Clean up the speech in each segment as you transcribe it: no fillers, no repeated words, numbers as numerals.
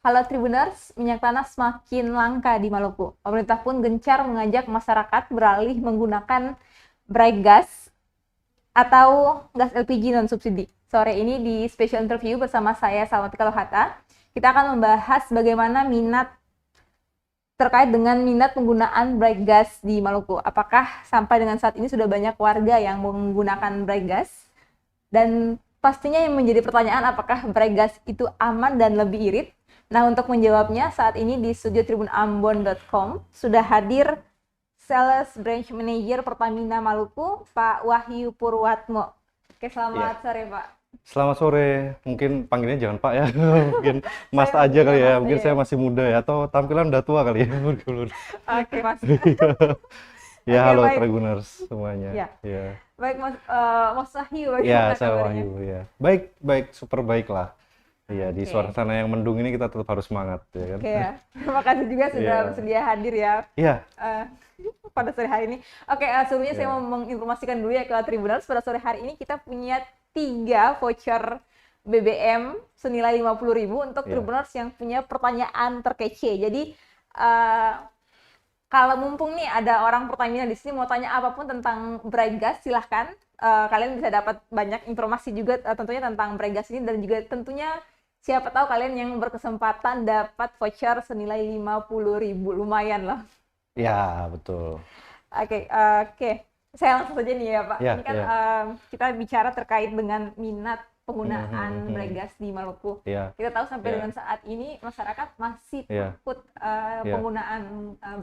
Halo Tribuners, minyak tanah semakin langka di Maluku. Pemerintah pun gencar mengajak masyarakat beralih menggunakan bright gas atau gas LPG non-subsidi. Sore ini di special interview bersama saya, Salmatika Lohata, kita akan membahas bagaimana terkait dengan minat penggunaan bright gas di Maluku. Apakah sampai dengan saat ini sudah banyak warga yang menggunakan bright gas? Dan pastinya yang menjadi pertanyaan, apakah bright gas itu aman dan lebih irit? Nah, untuk menjawabnya saat ini di studio tribunambon.com sudah hadir Sales Branch Manager Pertamina Maluku, Pak Wahyu Purwatmo. Oke, selamat sore, Pak. Selamat sore, mungkin panggilnya jangan Pak ya, mungkin Mas aja kali ya, mungkin saya masih muda ya, atau tampilan udah tua kali ya. Oke, Mas. Ya, Oke, halo baik. Tribuners semuanya. Ya. Ya, Baik, Mas Wahyu, ya bagaimana saya kabarnya? Wahyu ya. Baik, super baik lah. Iya, di Oke. suasana yang mendung ini kita tetap harus semangat ya kan. Oke ya, terima kasih juga sudah Iya. bersedia hadir ya Iya, eh, pada sore hari ini. Oke, sebelumnya saya Iya. mau menginformasikan dulu ya ke Tribuners, pada sore hari ini kita punya 3 voucher BBM senilai 50.000 untuk Iya. Tribuners yang punya pertanyaan terkece. Jadi kalau mumpung nih ada orang Pertamina di sini mau tanya apapun tentang bright gas, silahkan. Kalian bisa dapat banyak informasi juga tentunya tentang bright gas ini, dan juga tentunya siapa tahu kalian yang berkesempatan dapat voucher senilai 50.000, lumayan loh. ya betul. Oke. Saya langsung saja nih ya Pak. Ya, Ini kan ya. kita bicara terkait dengan minat penggunaan Mhm. bright gas di Maluku. Ya, Kita tahu sampai Ya. dengan saat ini masyarakat masih Ya. takut Ya. penggunaan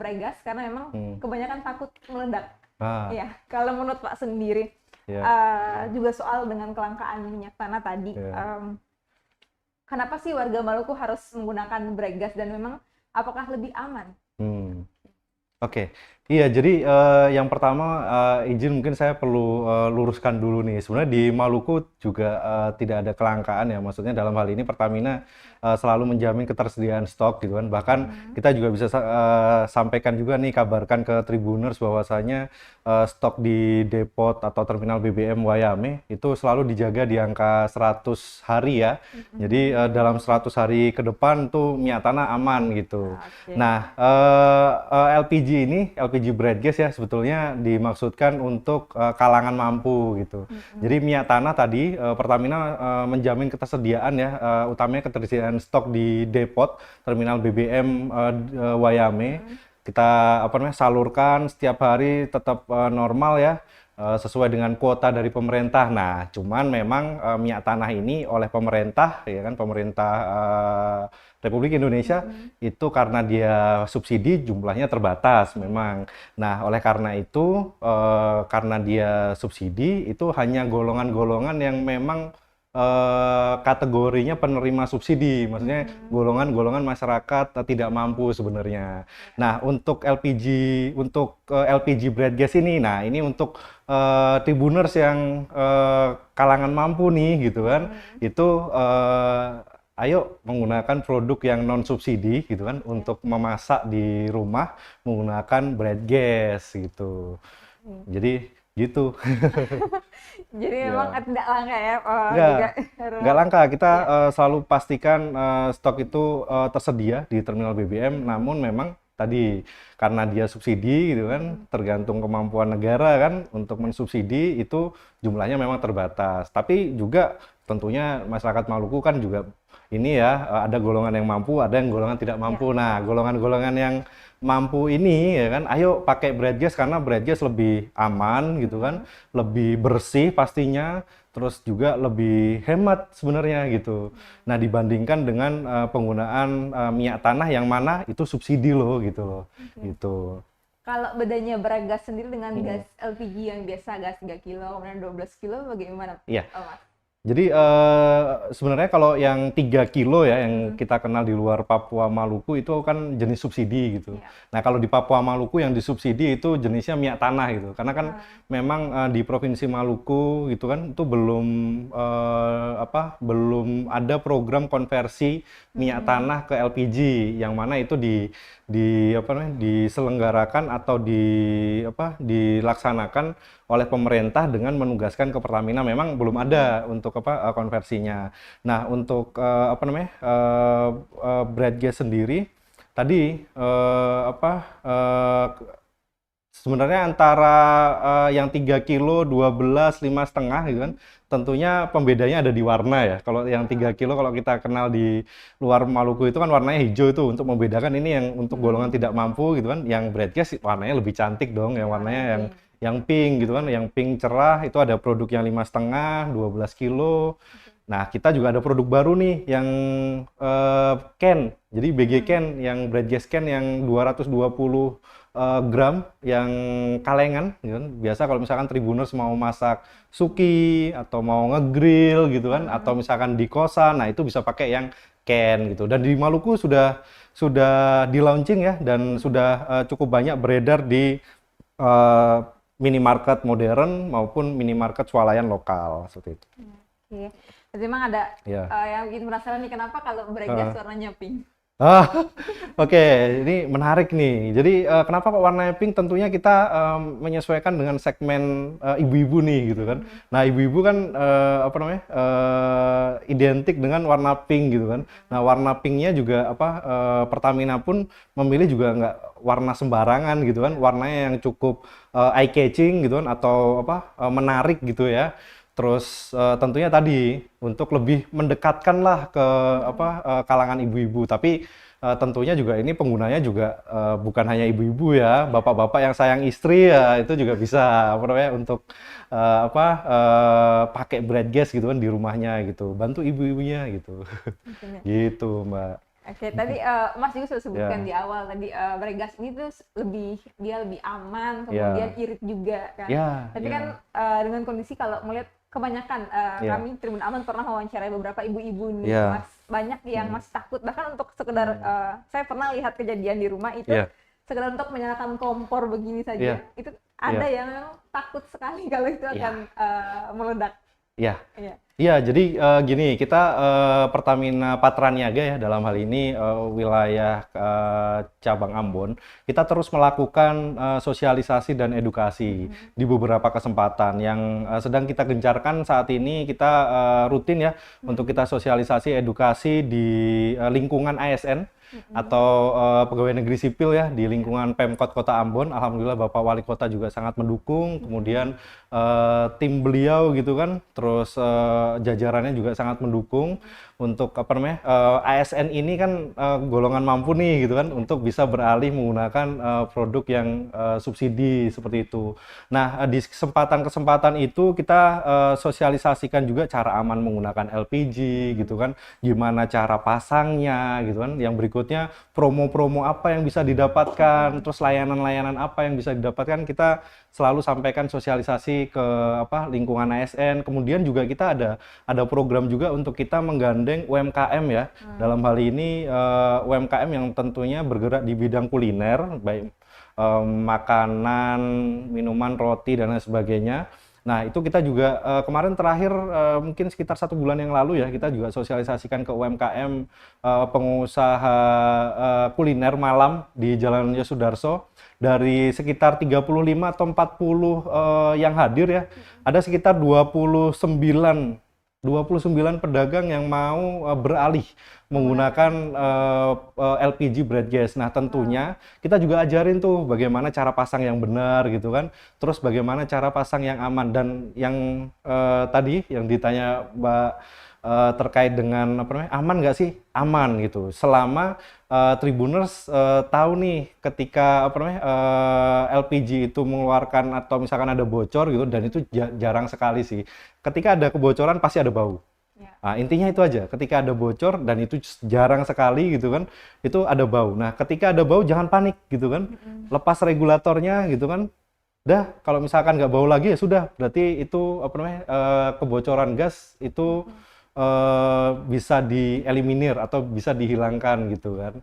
bright gas karena memang kebanyakan takut meledak. Ah, Ya, kalau menurut Pak sendiri, ya. juga soal dengan kelangkaan minyak tanah tadi, Ya. kenapa sih warga Maluku harus menggunakan bright gas, dan memang apakah lebih aman? Oke, iya jadi yang pertama izin mungkin saya perlu luruskan dulu nih. Sebenarnya di Maluku juga tidak ada kelangkaan ya. Maksudnya dalam hal ini Pertamina selalu menjamin ketersediaan stok gitu kan. Bahkan kita juga bisa sampaikan juga nih, kabarkan ke Tribuners bahwasanya stok di depot atau terminal BBM Wayame itu selalu dijaga di angka 100 hari ya. Jadi dalam 100 hari ke depan tuh minyak tanah aman gitu. Oke. Nah, LPG bright gas ya sebetulnya dimaksudkan untuk kalangan mampu gitu. Jadi minyak tanah tadi Pertamina menjamin ketersediaan ya, utamanya ketersediaan stok di depot terminal BBM Wayame. Kita salurkan setiap hari tetap normal ya, sesuai dengan kuota dari pemerintah. Nah, cuman memang minyak tanah ini oleh pemerintah ya kan, pemerintah Republik Indonesia itu karena dia subsidi jumlahnya terbatas memang. Nah, oleh karena itu karena dia subsidi itu hanya golongan-golongan yang memang kategorinya penerima subsidi, maksudnya golongan-golongan masyarakat tidak mampu sebenarnya. Nah, untuk LPG bright gas ini, nah ini untuk Tribuners yang kalangan mampu nih gitu kan, itu ayo menggunakan produk yang non subsidi gitu kan, untuk memasak di rumah menggunakan bright gas gitu. Jadi gitu. Jadi Ya. memang tidak langka ya, Enggak, juga nggak langka. Kita selalu pastikan stok itu tersedia di terminal BBM. Namun memang tadi karena dia subsidi gitu kan, tergantung kemampuan negara kan untuk mensubsidi, itu jumlahnya memang terbatas. Tapi juga tentunya masyarakat Maluku kan juga ini ya, ada golongan yang mampu, ada yang golongan tidak mampu. Nah, golongan-golongan yang mampu ini ya kan, ayo pakai bright gas karena bright gas lebih aman gitu kan, lebih bersih pastinya, terus juga lebih hemat sebenarnya gitu. Nah, dibandingkan dengan penggunaan minyak tanah yang mana itu subsidi loh gitu loh. Gitu. Kalau bedanya bright gas sendiri dengan gas LPG yang biasa, gas 3 kilo, kemudian 12 kilo, bagaimana? Iya. Mas? Jadi sebenarnya kalau yang 3 kilo ya, yang kita kenal di luar Papua Maluku itu kan jenis subsidi gitu. Iya. Nah, kalau di Papua Maluku yang disubsidi itu jenisnya minyak tanah gitu. Karena kan memang di Provinsi Maluku gitu kan itu belum belum ada program konversi minyak tanah ke LPG, yang mana itu diselenggarakan atau dilaksanakan oleh pemerintah dengan menugaskan ke Pertamina. Memang belum ada untuk konversinya. Nah, untuk bright gas sendiri tadi sebenarnya antara yang 3 kilo, 12, 5,5 gitu kan. Tentunya pembedanya ada di warna ya. Kalau yang 3 kilo kalau kita kenal di luar Maluku itu kan warnanya hijau itu untuk membedakan ini yang untuk golongan tidak mampu gitu kan. Yang bright gas warnanya lebih cantik dong, yang warnanya yang pink gitu kan, yang pink cerah itu ada produk yang 5,5, 12 kilo. Nah, kita juga ada produk baru nih yang can. Jadi BG can yang bright gas can yang 220 gram yang kalengan gitu kan. Biasa kalau misalkan Tribuners mau masak suki atau mau ngegrill gitu kan atau misalkan di kosan, nah itu bisa pakai yang can gitu. Dan di Maluku sudah di launching ya dan sudah cukup banyak beredar di minimarket modern maupun minimarket swalayan lokal seperti itu. Oke. Jadi memang ada Ya. yang bikin penasaran nih kenapa kalau bright gas warnanya pink? Oke, ini menarik nih. Jadi kenapa kok warnanya pink? Tentunya kita menyesuaikan dengan segmen ibu-ibu nih gitu kan. Nah, ibu-ibu kan identik dengan warna pink gitu kan. Nah, warna pinknya juga Pertamina pun memilih juga nggak warna sembarangan gitu kan. Warnanya yang cukup eye catching gitu kan atau menarik gitu ya. Terus tentunya tadi untuk lebih mendekatkan lah ke kalangan ibu-ibu, tapi tentunya juga ini penggunanya juga bukan hanya ibu-ibu ya, bapak-bapak yang sayang istri ya itu juga bisa untuk pakai bright gas gitu kan di rumahnya gitu, bantu ibu-ibunya gitu. Gitu, Mbak. Oke, tadi Mas juga sudah sebutkan di awal tadi bright gas ini tuh dia lebih aman, kemudian irit juga kan. Tapi kan dengan kondisi kalau melihat kebanyakan kami Tribun Aman pernah mewawancarai beberapa ibu-ibu nih, Mas, banyak yang masih takut bahkan untuk sekedar saya pernah lihat kejadian di rumah itu sekedar untuk menyalakan kompor begini saja itu ada yang takut sekali kalau itu akan meledak. Iya, jadi gini, kita Pertamina Patraniaga ya dalam hal ini wilayah cabang Ambon, kita terus melakukan sosialisasi dan edukasi di beberapa kesempatan yang sedang kita gencarkan saat ini. Kita rutin ya untuk kita sosialisasi edukasi di lingkungan ASN atau pegawai negeri sipil ya di lingkungan Pemkot Kota Ambon. Alhamdulillah Bapak Wali Kota juga sangat mendukung, kemudian tim beliau gitu kan, terus jajarannya juga sangat mendukung untuk ASN ini kan golongan mampu nih gitu kan untuk bisa beralih menggunakan produk yang subsidi seperti itu. Nah, di kesempatan-kesempatan itu kita sosialisasikan juga cara aman menggunakan LPG gitu kan, gimana cara pasangnya gitu kan. Yang berikutnya promo-promo apa yang bisa didapatkan, terus layanan-layanan apa yang bisa didapatkan, kita selalu sampaikan sosialisasi ke lingkungan ASN. Kemudian juga kita ada program juga untuk kita menggandeng UMKM ya. Dalam hal ini UMKM yang tentunya bergerak di bidang kuliner, baik makanan, minuman, roti dan lain sebagainya. Nah, itu kita juga kemarin terakhir mungkin sekitar 1 bulan yang lalu ya, kita juga sosialisasikan ke UMKM pengusaha kuliner malam di Jalan Yosudarso. Dari sekitar 35 atau 40 yang hadir ya, ada sekitar 29 pedagang yang mau beralih menggunakan LPG bright gas. Nah, tentunya kita juga ajarin tuh bagaimana cara pasang yang benar gitu kan. Terus bagaimana cara pasang yang aman. Dan yang tadi yang ditanya Mbak terkait dengan aman nggak sih? Aman gitu. Selama Tribuners tahu nih ketika LPG itu mengeluarkan atau misalkan ada bocor gitu, dan itu jarang sekali sih. Ketika ada kebocoran pasti ada bau. Nah, intinya itu aja. Ketika ada bocor dan itu jarang sekali gitu kan, itu ada bau. Nah, ketika ada bau jangan panik gitu kan. Lepas regulatornya gitu kan. Dah, kalau misalkan nggak bau lagi ya sudah, berarti itu kebocoran gas itu bisa dieliminir atau bisa dihilangkan gitu kan.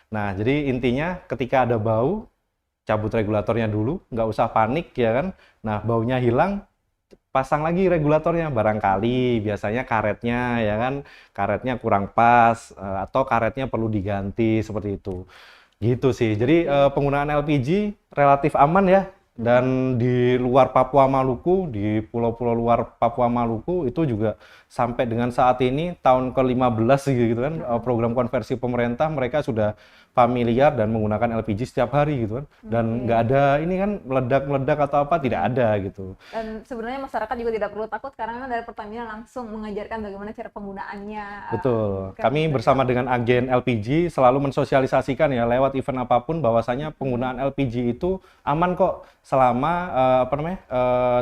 Nah, jadi intinya ketika ada bau, cabut regulatornya dulu, nggak usah panik ya kan. Nah, baunya hilang, pasang lagi regulatornya. Barangkali biasanya karetnya ya kan, karetnya kurang pas atau karetnya perlu diganti seperti itu. Gitu sih. Jadi penggunaan LPG relatif aman ya Dan di luar Papua Maluku, di pulau-pulau luar Papua Maluku itu juga sampai dengan saat ini tahun ke-15 gitu kan, program konversi pemerintah mereka sudah familiar dan menggunakan LPG setiap hari gitu kan. Dan nggak ada ini kan meledak-meledak atau apa, tidak ada gitu. Dan sebenarnya masyarakat juga tidak perlu takut karena memang dari Pertamina langsung mengajarkan bagaimana cara penggunaannya. Betul. Kami bersama dengan agen LPG selalu mensosialisasikan ya lewat event apapun bahwasanya penggunaan LPG itu aman kok selama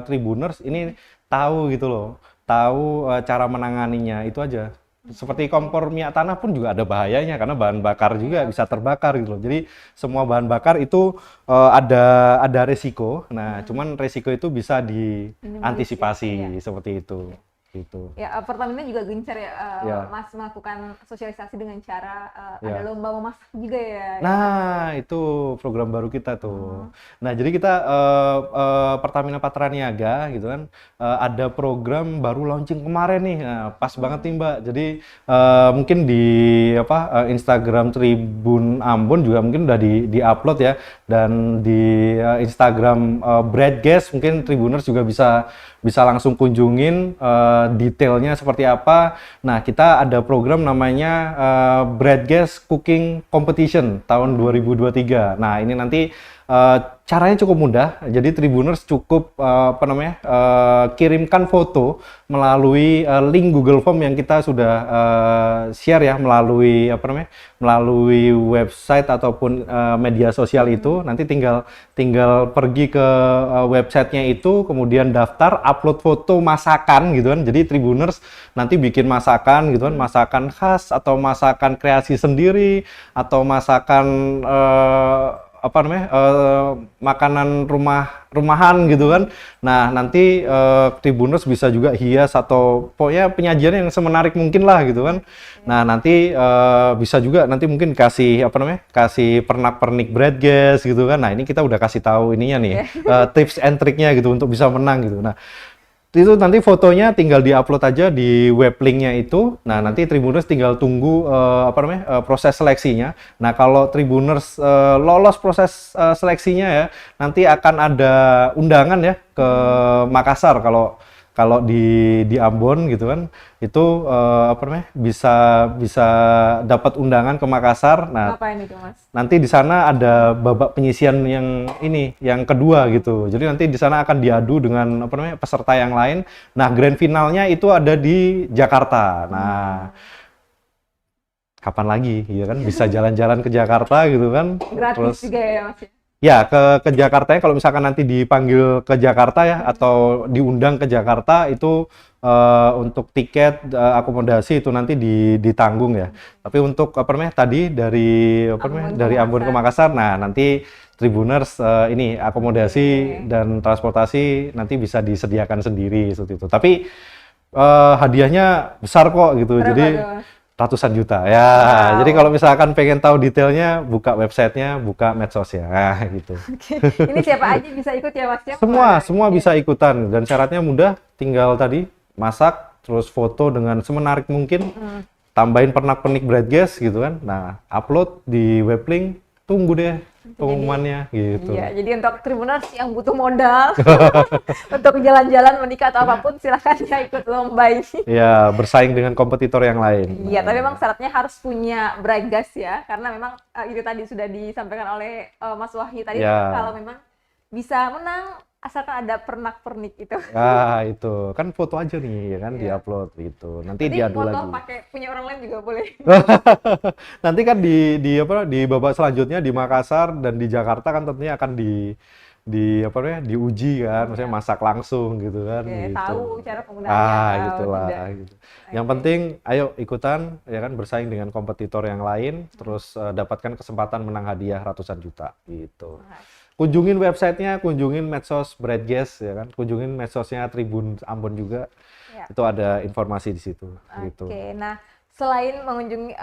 Tribuners ini tahu gitu loh, tahu cara menanganinya itu aja. Seperti kompor minyak tanah pun juga ada bahayanya karena bahan bakar juga bisa terbakar gitu loh. Jadi semua bahan bakar itu ada resiko. Nah, cuman resiko itu bisa diantisipasi seperti itu. Gitu. Ya, Pertamina juga gencar ya, Ya. Mas melakukan sosialisasi dengan cara Ya. ada lomba memasak juga ya. Nah, itu program baru kita tuh. Nah, jadi kita Pertamina Patraniaga gitu kan, ada program baru launching kemarin nih. Nah, pas banget nih Mbak. Jadi mungkin di Instagram Tribun Ambon juga mungkin udah di-upload ya, dan di Instagram Bradgas mungkin Tribuners juga bisa langsung kunjungin detailnya seperti apa. Nah, kita ada program namanya Bradgas Cooking Competition tahun 2023. Nah, ini nanti caranya cukup mudah. Jadi Tribuners cukup kirimkan foto melalui link Google Form yang kita sudah share ya melalui melalui website ataupun media sosial itu. Nanti tinggal pergi ke websitenya itu, kemudian daftar, upload foto masakan gitu kan. Jadi Tribuners nanti bikin masakan gitu kan, masakan khas atau masakan kreasi sendiri atau masakan makanan rumahan gitu kan. Nah, nanti Tribuners bisa juga hias atau pokoknya penyajian yang semenarik mungkin lah gitu kan. Nah, nanti bisa juga nanti mungkin kasih kasih pernak-pernik Bradgas gitu kan. Nah, ini kita udah kasih tahu ininya nih, tips and triknya gitu untuk bisa menang gitu. Nah, itu nanti fotonya tinggal diupload aja di web linknya itu. Nah, nanti Tribuners tinggal tunggu proses seleksinya. Nah, kalau Tribuners lolos proses seleksinya ya, nanti akan ada undangan ya ke Makassar. Kalau di Ambon gitu kan, itu bisa dapat undangan ke Makassar. Nah, Ngapain itu, Mas? nanti di sana ada babak penyisian yang kedua gitu. Jadi nanti di sana akan diadu dengan peserta yang lain. Nah, grand finalnya itu ada di Jakarta. Nah, kapan lagi ya kan bisa jalan-jalan ke Jakarta gitu kan. Gratis juga ya, Mas? Ya, ke Jakarta ya, kalau misalkan nanti dipanggil ke Jakarta ya, atau diundang ke Jakarta itu untuk tiket, akomodasi itu nanti ditanggung ya. Tapi untuk tadi dari dari Ambon ke Makassar, nah nanti Tribuners ini akomodasi dan transportasi nanti bisa disediakan sendiri seperti itu. Tapi hadiahnya besar kok gitu. Berapa Jadi tuh? ratusan juta ya. Wow. Jadi kalau misalkan pengen tahu detailnya, buka websitenya, buka medsosnya, nah, gitu. Oke. Ini siapa aja bisa ikut ya, Mas? Semua bisa ikutan dan syaratnya mudah, tinggal tadi masak, terus foto dengan semenarik mungkin, tambahin pernak-pernik Bradgas gitu kan. Nah, upload di web link, tunggu deh pengumumannya gitu. Iya, jadi untuk Tribuners yang butuh modal untuk jalan-jalan, menikah atau apapun, silahkan ya ikut lomba ini. Ya, bersaing dengan kompetitor yang lain. Iya, tapi memang syaratnya harus punya Bradgas ya, karena memang itu tadi sudah disampaikan oleh Mas Wahyu tadi, Ya. kalau memang bisa menang asalkan ada pernak-pernik itu. Ah, itu kan foto aja nih ya kan, Iya. diupload gitu. Nanti Jadi diadu foto lagi. pakai punya orang lain juga boleh. Nanti kan di babak selanjutnya di Makassar dan di Jakarta kan tentunya akan diuji kan, maksudnya masak langsung gitu kan. Oke, gitu. tahu cara penggunaannya Ah, atau gitulah tidak. gitu. Yang penting ayo ikutan ya kan, bersaing dengan kompetitor yang lain, terus dapatkan kesempatan menang hadiah ratusan juta gitu. Kunjungin websitenya, kunjungin medsos Bradgas ya kan, kunjungin medsosnya Tribun Ambon juga. Ya. Itu ada informasi di situ gitu. Oke, nah selain mengunjungi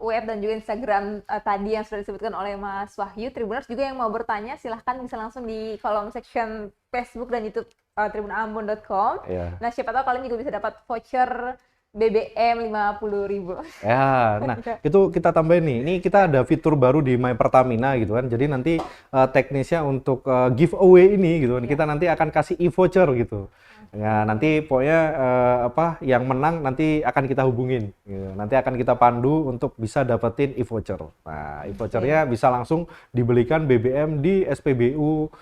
web dan juga Instagram tadi yang sudah disebutkan oleh Mas Wahyu, Tribuners juga yang mau bertanya silahkan bisa langsung di kolom section Facebook dan YouTube tribunambon.com. Ya. Nah, siapa tahu kalian juga bisa dapat voucher BBM 50.000. Ya, nah itu kita tambahin nih. Ini kita ada fitur baru di My Pertamina gitu kan. Jadi nanti teknisnya untuk giveaway ini gitu kan. Kita nanti akan kasih e-voucher gitu. Ya, nanti pokoknya apa yang menang nanti akan kita hubungin. Gitu. Nanti akan kita pandu untuk bisa dapetin e-voucher. Nah, e-vouchernya bisa langsung dibelikan BBM di SPBU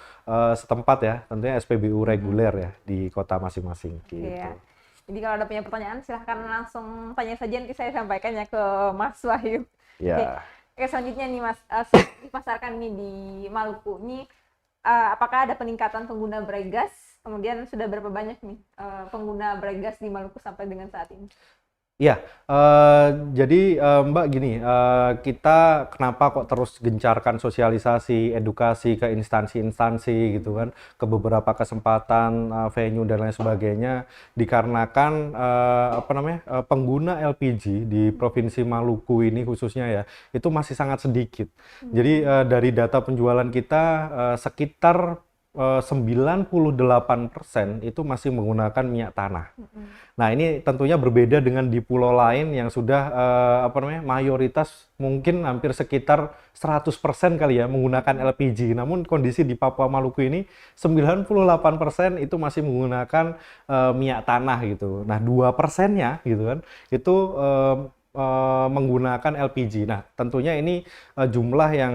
setempat ya. Tentunya SPBU reguler ya di kota masing-masing Oke gitu. ya. Jadi kalau ada punya pertanyaan silahkan langsung tanya saja, nanti saya sampaikannya ke Mas Wahyu. Oke, Ya. Oke, selanjutnya nih Mas, saat dipasarkan nih di Maluku nih, apakah ada peningkatan pengguna Bright Kemudian sudah berapa banyak nih pengguna Bright di Maluku sampai dengan saat ini? Iya, jadi Mbak gini, kita kenapa kok terus gencarkan sosialisasi, edukasi ke instansi-instansi gitu kan, ke beberapa kesempatan, venue dan lain sebagainya, dikarenakan apa namanya, pengguna LPG di Provinsi Maluku ini khususnya ya, itu masih sangat sedikit. Jadi dari data penjualan kita sekitar 98% itu masih menggunakan minyak tanah. Nah, ini tentunya berbeda dengan di pulau lain yang sudah apa namanya, mayoritas mungkin hampir sekitar 100% kali ya menggunakan LPG. Namun kondisi di Papua Maluku ini 98% itu masih menggunakan minyak tanah gitu. Nah, 2%-nya gitu kan itu menggunakan LPG. Nah, tentunya ini jumlah yang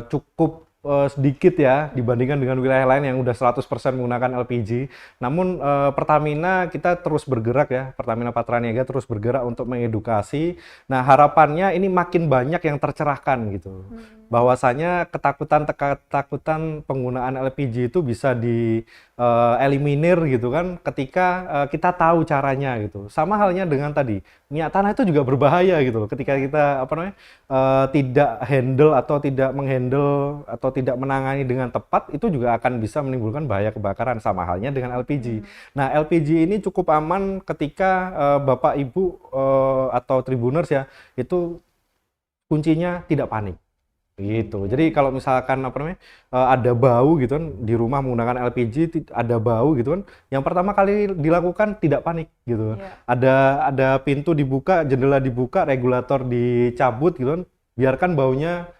cukup sedikit ya dibandingkan dengan wilayah lain yang udah 100% menggunakan LPG. Namun Pertamina kita terus bergerak ya, Pertamina Patraniaga terus bergerak untuk mengedukasi. Nah, harapannya ini makin banyak yang tercerahkan gitu. Bahwasanya ketakutan penggunaan LPG itu bisa eliminir gitu kan ketika kita tahu caranya gitu. Sama halnya dengan tadi, minyak tanah itu juga berbahaya gitu loh ketika kita apa namanya tidak handle atau tidak menghandle atau tidak menangani dengan tepat, itu juga akan bisa menimbulkan bahaya kebakaran, sama halnya dengan LPG. Nah, LPG ini cukup aman ketika Bapak Ibu atau Tribuners ya, itu kuncinya tidak panik. Gitu. Jadi kalau misalkan apa namanya ada bau gitu kan di rumah menggunakan LPG ada bau gitu kan, yang pertama kali dilakukan tidak panik gitu. Iya. Ada pintu dibuka, jendela dibuka, regulator dicabut gitu kan, biarkan baunya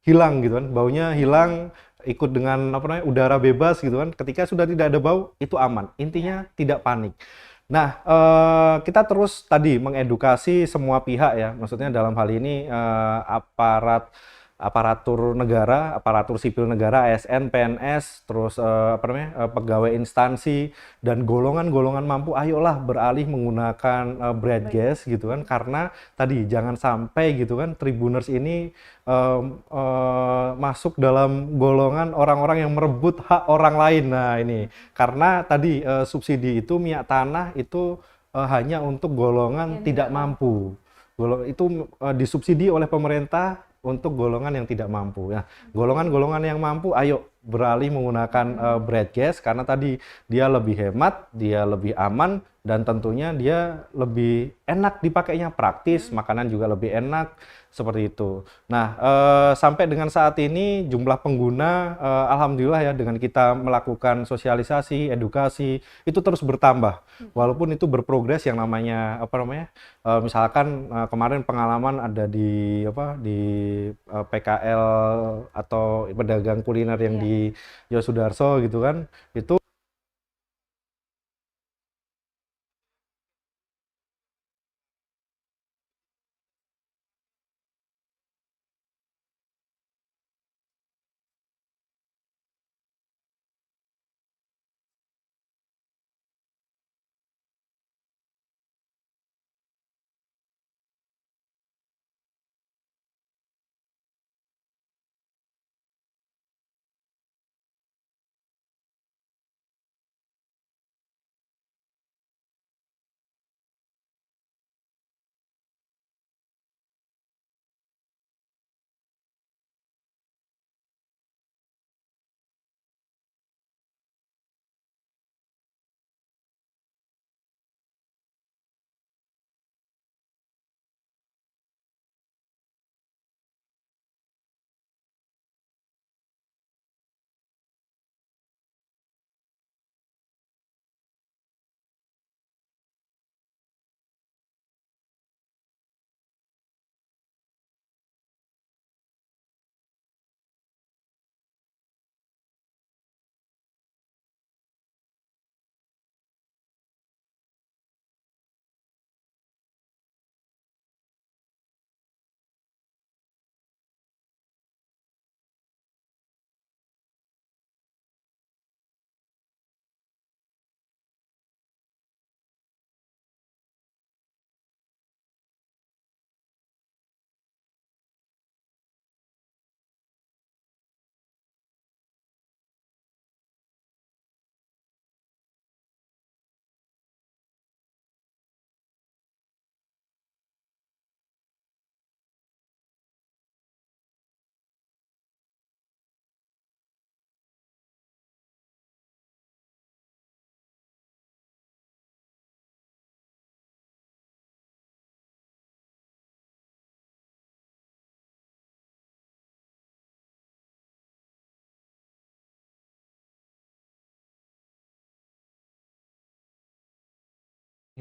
hilang gitu kan, baunya hilang ikut dengan apa namanya udara bebas gitu kan. Ketika sudah tidak ada bau itu aman. Intinya tidak panik. Nah, kita terus tadi mengedukasi semua pihak ya, maksudnya dalam hal ini aparatur negara, aparatur sipil negara, ASN, PNS, terus apa namanya pegawai instansi dan golongan-golongan mampu, ayolah beralih menggunakan bright gas gitu kan, karena tadi jangan sampai gitu kan Tribuners ini masuk dalam golongan orang-orang yang merebut hak orang lain. Nah ini karena tadi subsidi itu minyak tanah itu hanya untuk golongan tidak mampu. Itu disubsidi oleh pemerintah untuk golongan yang tidak mampu. Nah, golongan-golongan yang mampu, ayo beralih menggunakan bright gas karena tadi dia lebih hemat, dia lebih aman, dan tentunya dia lebih enak dipakainya, praktis, makanan juga lebih enak, seperti itu. Nah, sampai dengan saat ini jumlah pengguna, alhamdulillah ya dengan kita melakukan sosialisasi, edukasi, itu terus bertambah. Walaupun itu berprogres yang namanya apa namanya, misalkan kemarin pengalaman ada di apa di PKL atau pedagang kuliner yang di Yosudarso gitu kan, itu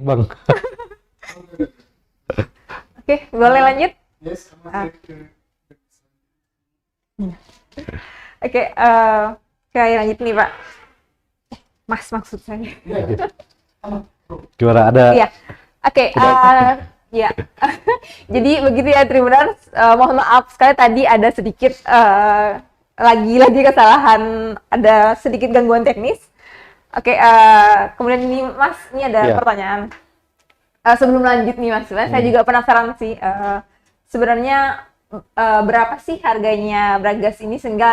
Bang. Oke, boleh lanjut? Yes, Ah. sama ke Oke, saya lanjut nih Pak. Mas maksud saya. Gimana ada? Iya. Oke, ya. Jadi begitu ya Tribuners, mohon maaf sekali tadi ada sedikit lagi kesalahan, ada sedikit gangguan teknis. Oke, kemudian ini Mas, ini ada Iya. pertanyaan. Sebelum lanjut nih Mas, saya juga penasaran sih, sebenarnya berapa sih harganya Bragas ini sehingga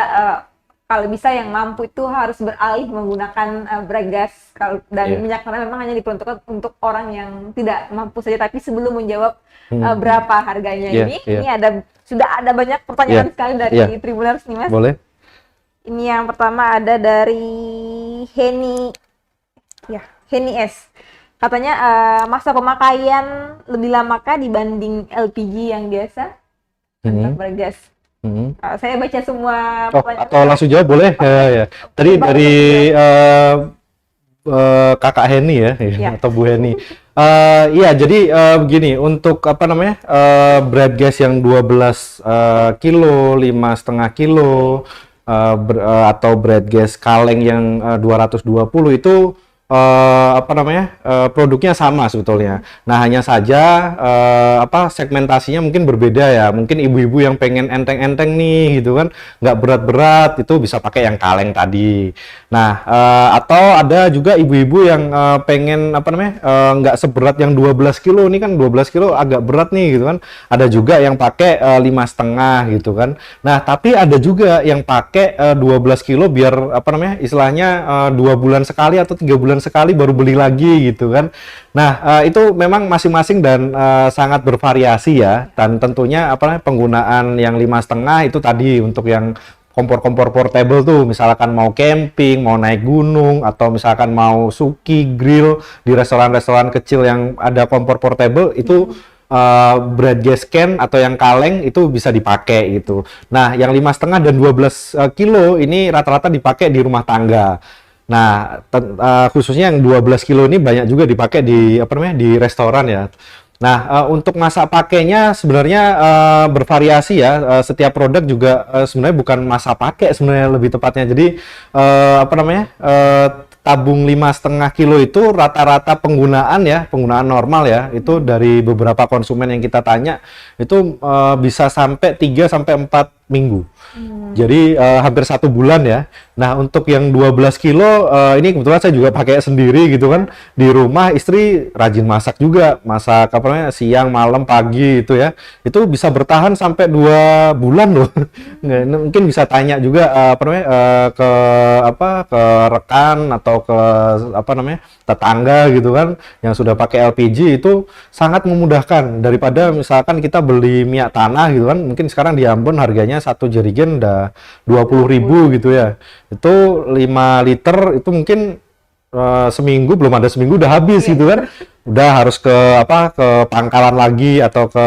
kalau bisa yang mampu itu harus beralih menggunakan Bragas dan Iya. minyak tanah memang hanya diperuntukkan untuk orang yang tidak mampu saja. Tapi sebelum menjawab berapa harganya Iya, ini iya. sudah ada banyak pertanyaan Iya, sekali dari iya. Tribuners nih Mas. Boleh? Ini yang pertama ada dari Heni S. Katanya masa pemakaian lebih lamakah dibanding LPG yang biasa? Untuk Bragas. Saya baca semua Oh, pertanyaan. atau langsung jawab boleh? Ya. Tadi dari Kakak Heni ya, Iya. atau Bu Heni. Iya, jadi begini, untuk apa namanya, bread gas yang 12 kilo, 5,5 kilo, atau bread gas kaleng yang 220 itu apa namanya, produknya sama sebetulnya. Nah, hanya saja segmentasinya mungkin berbeda ya. Mungkin ibu-ibu yang pengen enteng-enteng nih gitu kan, nggak berat-berat, itu bisa pakai yang kaleng tadi. Nah, atau ada juga ibu-ibu yang pengen apa namanya, nggak seberat yang 12 kilo. Ini kan 12 kilo agak berat nih gitu kan. Ada juga yang pakai 5,5 gitu kan. Nah, tapi ada juga yang pakai 12 kilo biar apa namanya, istilahnya 2 bulan sekali atau 3 bulan sekali baru beli lagi gitu kan. Nah, itu memang masing-masing dan sangat bervariasi ya. Dan tentunya apa namanya, penggunaan yang 5,5 itu tadi untuk yang kompor-kompor portable tuh, misalkan mau camping, mau naik gunung, atau misalkan mau suki, grill di restoran-restoran kecil yang ada kompor portable, itu bread gas can atau yang kaleng itu bisa dipakai gitu. Nah, yang 5,5 dan 12 kilo ini rata-rata dipakai di rumah tangga. Nah, khususnya yang 12 kilo ini banyak juga dipakai di apa namanya, di restoran ya. Nah, untuk masa pakainya sebenarnya bervariasi ya. Setiap produk juga sebenarnya bukan masa pakai sebenarnya, lebih tepatnya. Jadi apa namanya, tabung 5,5 kilo itu rata-rata penggunaan normal ya, itu dari beberapa konsumen yang kita tanya itu bisa sampai 3 sampai 4 minggu. Jadi hampir 1 bulan ya. Nah, untuk yang 12 kilo ini kebetulan saya juga pakai sendiri gitu kan. Di rumah istri rajin masak juga, masak apa namanya, siang, malam, pagi itu ya. Itu bisa bertahan sampai 2 bulan loh. Mungkin bisa tanya juga apa namanya, ke rekan atau ke apa namanya, tetangga gitu kan yang sudah pakai LPG, itu sangat memudahkan daripada misalkan kita beli minyak tanah gitu kan. Mungkin sekarang di Ambon harganya 1 jerigen udah 20.000 gitu ya. Itu 5 liter itu mungkin seminggu, belum ada seminggu udah habis gitu kan. Udah harus ke pangkalan lagi atau ke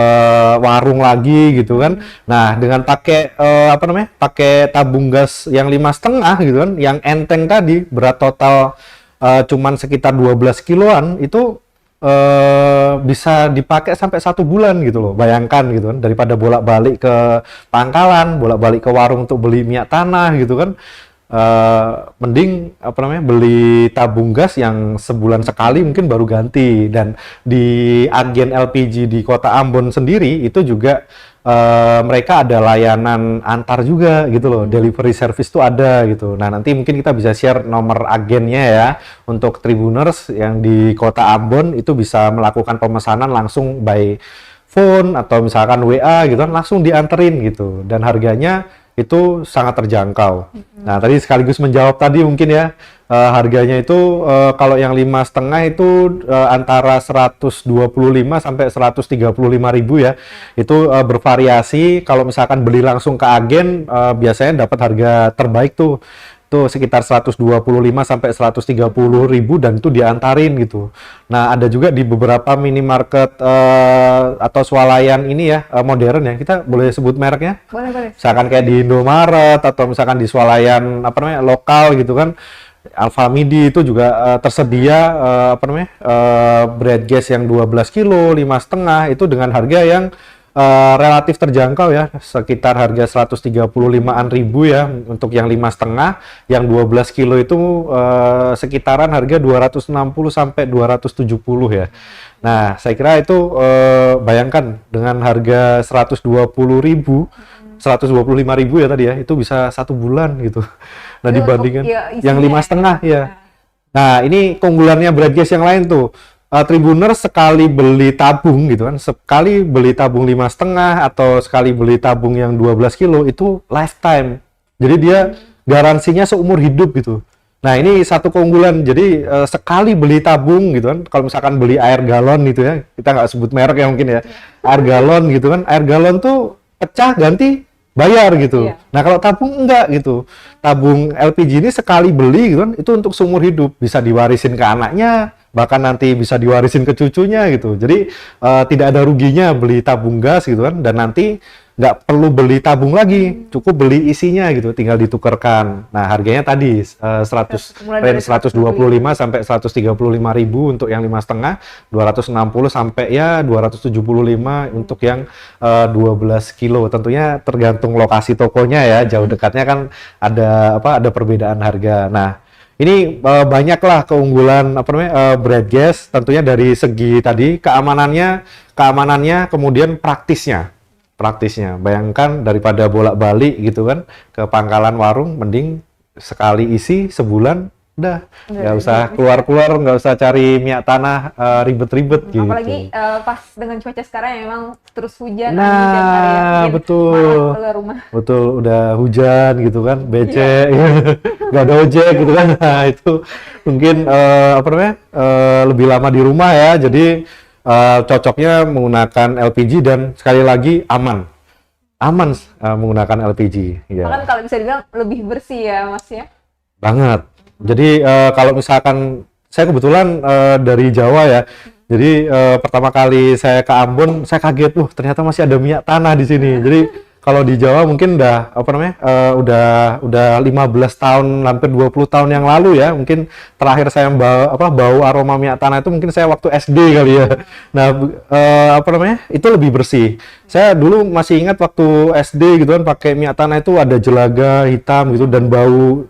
warung lagi gitu kan. Nah, dengan pakai apa namanya, pakai tabung gas yang 5,5 gitu kan, yang enteng tadi, berat total cuman sekitar 12 kiloan, itu bisa dipakai sampai 1 bulan gitu loh. Bayangkan gitu kan, daripada bolak-balik ke pangkalan, bolak-balik ke warung untuk beli minyak tanah gitu kan. Mending apa namanya, beli tabung gas yang sebulan sekali mungkin baru ganti. Dan di agen LPG di Kota Ambon sendiri itu juga mereka ada layanan antar juga gitu loh, delivery service tuh ada gitu. Nah, nanti mungkin kita bisa share nomor agennya ya untuk Tribuners yang di Kota Ambon, itu bisa melakukan pemesanan langsung by phone atau misalkan WA gitu kan, langsung dianterin gitu, dan harganya itu sangat terjangkau. Nah, tadi sekaligus menjawab tadi mungkin ya, harganya itu kalau yang 5,5 itu antara 125 sampai 135.000 ya. Itu bervariasi. Kalau misalkan beli langsung ke agen, biasanya dapat harga terbaik tuh sekitar 125 sampai 130.000, dan itu diantarin gitu. Nah, ada juga di beberapa minimarket atau swalayan ini ya, modern ya, kita boleh sebut mereknya? Boleh. Misalkan kayak di Indomaret atau misalkan di swalayan apa namanya, lokal gitu kan. Alpha Midi itu juga tersedia bright gas yang 12 kilo, 5,5 itu dengan harga yang relatif terjangkau ya, sekitar harga 135-an ribu ya untuk yang 5,5, yang 12 kilo itu sekitaran harga 260 sampai 270 ya. Nah, saya kira itu bayangkan dengan harga 125 ribu ya tadi ya, itu bisa 1 bulan gitu. Nah, dibandingkan yang 5,5 ya. Nah, ini keunggulannya bright gas yang lain tuh. Tribuners sekali beli tabung gitu kan, sekali beli tabung 5,5 atau sekali beli tabung yang 12 kilo itu lifetime. Jadi dia garansinya seumur hidup gitu. Nah, ini satu keunggulan. Jadi sekali beli tabung gitu kan, kalau misalkan beli air galon gitu ya, kita nggak sebut merek ya mungkin ya, air galon gitu kan, air galon tuh pecah ganti bayar gitu. Nah, kalau tabung enggak gitu. Tabung LPG ini sekali beli gitu kan, itu untuk seumur hidup, bisa diwarisin ke anaknya, bahkan nanti bisa diwarisin ke cucunya gitu. Jadi tidak ada ruginya beli tabung gas gitu kan, dan nanti nggak perlu beli tabung lagi, cukup beli isinya gitu, tinggal ditukarkan. Nah, harganya tadi 125 sampai 135 ribu untuk yang 5,5, 260 sampai ya 275 untuk yang 12 kilo. Tentunya tergantung lokasi tokonya ya, jauh dekatnya kan ada perbedaan harga. Nah, ini banyaklah keunggulan bright gas, tentunya dari segi tadi keamanannya, kemudian praktisnya. Bayangkan daripada bolak-balik gitu kan ke pangkalan warung, mending sekali isi sebulan udah, nggak usah keluar-keluar, nggak usah cari minyak tanah ribet-ribet gitu. Apalagi pas dengan cuaca sekarang yang memang terus hujan. Nah, betul. Betul, udah hujan gitu kan, becek, nggak ada ojek gitu kan. Nah, itu mungkin lebih lama di rumah ya. Jadi cocoknya menggunakan LPG dan sekali lagi aman menggunakan LPG. Ya. Bahkan kalau bisa dibilang lebih bersih ya, Mas ya. Banget. Jadi kalau misalkan saya kebetulan dari Jawa ya, jadi pertama kali saya ke Ambon, saya kaget, ternyata masih ada minyak tanah di sini. Jadi kalau di Jawa mungkin udah udah 15 tahun, hampir 20 tahun yang lalu ya, mungkin terakhir saya bau aroma minyak tanah itu mungkin saya waktu SD kali ya. Nah, itu lebih bersih. Saya dulu masih ingat waktu SD gitu kan, pakai minyak tanah itu ada jelaga hitam gitu dan bau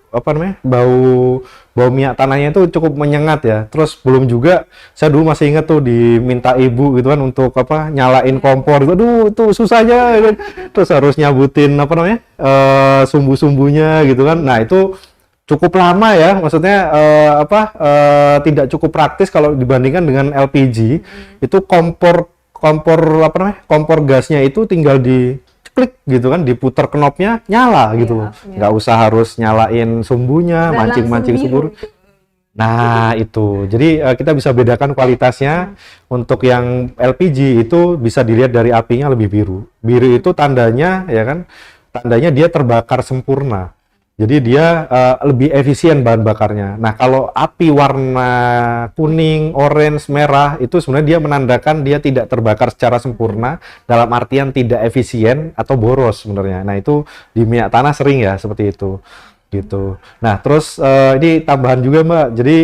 bau minyak tanahnya itu cukup menyengat ya. Terus belum juga, saya dulu masih ingat tuh diminta ibu gitu kan untuk nyalain kompor gitu. Aduh, itu susahnya gitu. Terus harus nyabutin sumbu-sumbunya gitu kan. Nah, itu cukup lama ya, maksudnya tidak cukup praktis kalau dibandingkan dengan LPG. Itu kompor gasnya itu tinggal klik gitu kan, diputar knopnya nyala gitu, nggak usah harus nyalain sumbunya, mancing sumbu. Nah, itu jadi kita bisa bedakan kualitasnya. Untuk yang LPG itu bisa dilihat dari apinya lebih biru itu tandanya ya kan, tandanya dia terbakar sempurna. Jadi dia lebih efisien bahan bakarnya. Nah, kalau api warna kuning, orange, merah, itu sebenarnya dia menandakan dia tidak terbakar secara sempurna, dalam artian tidak efisien atau boros sebenarnya. Nah, itu di minyak tanah sering ya seperti itu. Gitu. Nah, terus ini tambahan juga Mbak. Jadi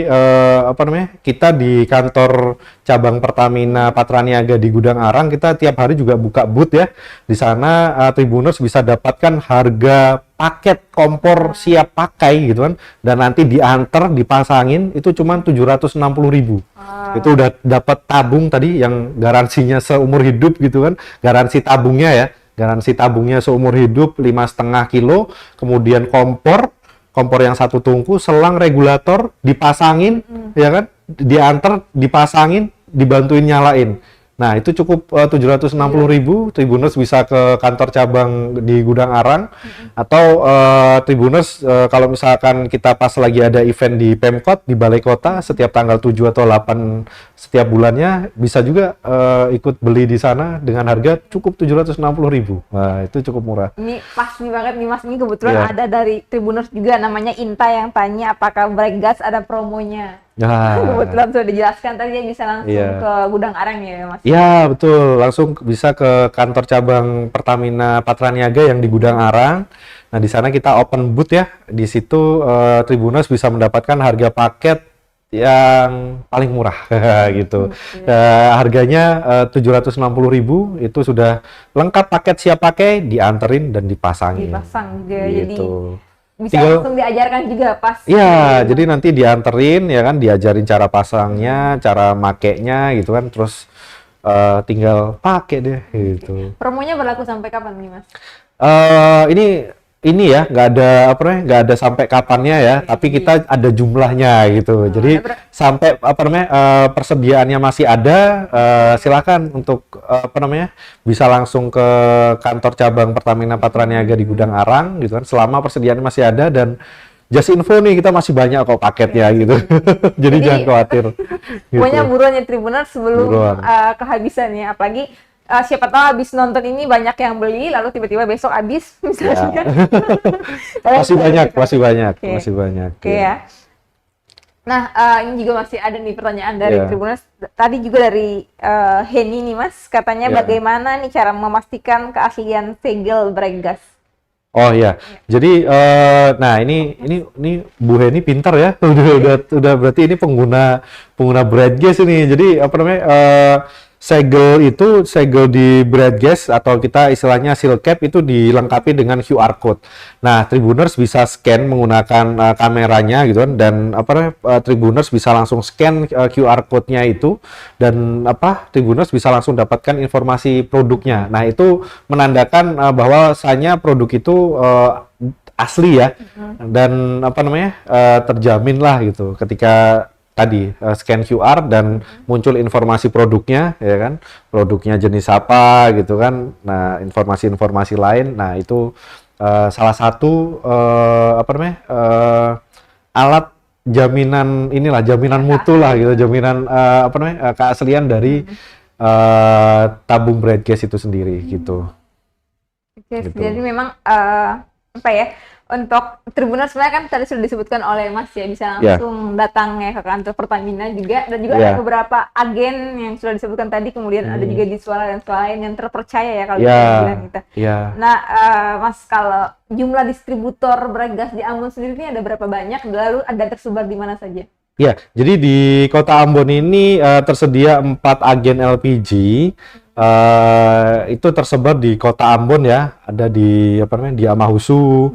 kita di kantor cabang Pertamina Patraniaga di Gudang Arang, kita tiap hari juga buka booth ya. Di sana Tribuners bisa dapatkan harga paket kompor siap pakai gitu kan, dan nanti diantar dipasangin itu cuma 760.000. Itu udah dapat tabung tadi yang garansinya seumur hidup gitu kan, garansi tabungnya seumur hidup 5,5 kilo, kemudian kompor yang satu tungku, selang regulator dipasangin ya kan, diantar dipasangin, dibantuin nyalain. Nah, itu cukup 760.000. Tribuners bisa ke kantor cabang di Gudang Arang, atau Tribuners kalau misalkan kita pas lagi ada event di Pemkot di Balai Kota setiap tanggal 7 atau 8 setiap bulannya, bisa juga ikut beli di sana dengan harga cukup 760.000. Nah, itu cukup murah. Ini pasti banget nih Mas, ini kebetulan ada dari Tribuners juga namanya Inta yang tanya apakah bright gas ada promonya. Nah, kebetulan sudah dijelaskan tadi, dia bisa langsung ke Gudang Arang ya Mas? Iya, betul. Langsung bisa ke kantor cabang Pertamina Patraniaga yang di Gudang Arang. Nah, di sana kita open booth ya. Di situ Tribuners bisa mendapatkan harga paket yang paling murah gitu. Harganya 760.000 itu sudah lengkap paket siap pakai, dianterin dan dipasangin. Dipasang juga, jadi Gitu. bisa Tinggal- langsung diajarkan juga pas. Iya, jadi nanti dianterin ya kan, diajarin cara pasangnya, cara makainya gitu kan, terus tinggal pakai deh gitu. Promonya berlaku sampai kapan nih, Mas? Ini ya nggak ada apa namanya, nggak ada sampai kapannya ya, tapi kita ada jumlahnya gitu. Jadi sampai apa namanya persediaannya masih ada, silakan untuk apa namanya bisa langsung ke kantor cabang Pertamina Patraniaga di Gudang Arang gitu kan. Selama persediaannya masih ada dan just info nih kita masih banyak kok paketnya gitu. Jadi jangan khawatir. Pokoknya Gitu. buruan ya Tribuners sebelum Buruan. kehabisan ya. Apalagi siapa tahu habis nonton ini banyak yang beli, lalu tiba-tiba besok habis misalnya. Masih banyak, masih banyak, Oke. masih banyak. Oke ya. Nah, ini juga masih ada nih pertanyaan dari Iya. Tribuners. Tadi juga dari Henny nih Mas, katanya Iya. bagaimana nih cara memastikan keaslian segel brake gas? Oh ya, jadi nah ini Bu Heni pintar ya, udah berarti ini pengguna brand gas ini. Jadi apa namanya segel di brand gas atau kita istilahnya seal cap itu dilengkapi dengan QR code. Nah, Tribuners bisa scan menggunakan kameranya gitu kan, dan apa namanya Tribuners bisa langsung scan QR code-nya itu, dan apa Tribuners bisa langsung dapatkan informasi produknya. Nah, itu menandakan bahwasanya produk itu asli ya, dan apa namanya terjamin lah gitu ketika tadi scan QR dan muncul informasi produknya ya kan, produknya jenis apa gitu kan. Nah, informasi-informasi lain, nah itu salah satu apa namanya alat jaminan inilah, jaminan mutu lah gitu, jaminan apa namanya keaslian dari tabung brand gas itu sendiri gitu. Oke, Gitu. jadi memang apa ya, untuk Tribuners sebenarnya kan tadi sudah disebutkan oleh Mas ya, bisa Ya. langsung datang ya ke kantor Pertamina juga, dan juga Ya. ada beberapa agen yang sudah disebutkan tadi, kemudian ada juga di swalayan dan swalayan yang terpercaya ya kalau Ya. bisa dibilang gitu. Ya. Nah, Mas, kalau jumlah distributor brake gas di Ambon sendiri ini ada berapa banyak, lalu ada tersebar di mana saja? Ya, jadi di Kota Ambon ini tersedia 4 agen LPG. Itu tersebar di Kota Ambon ya, ada di apa namanya di Amahusu.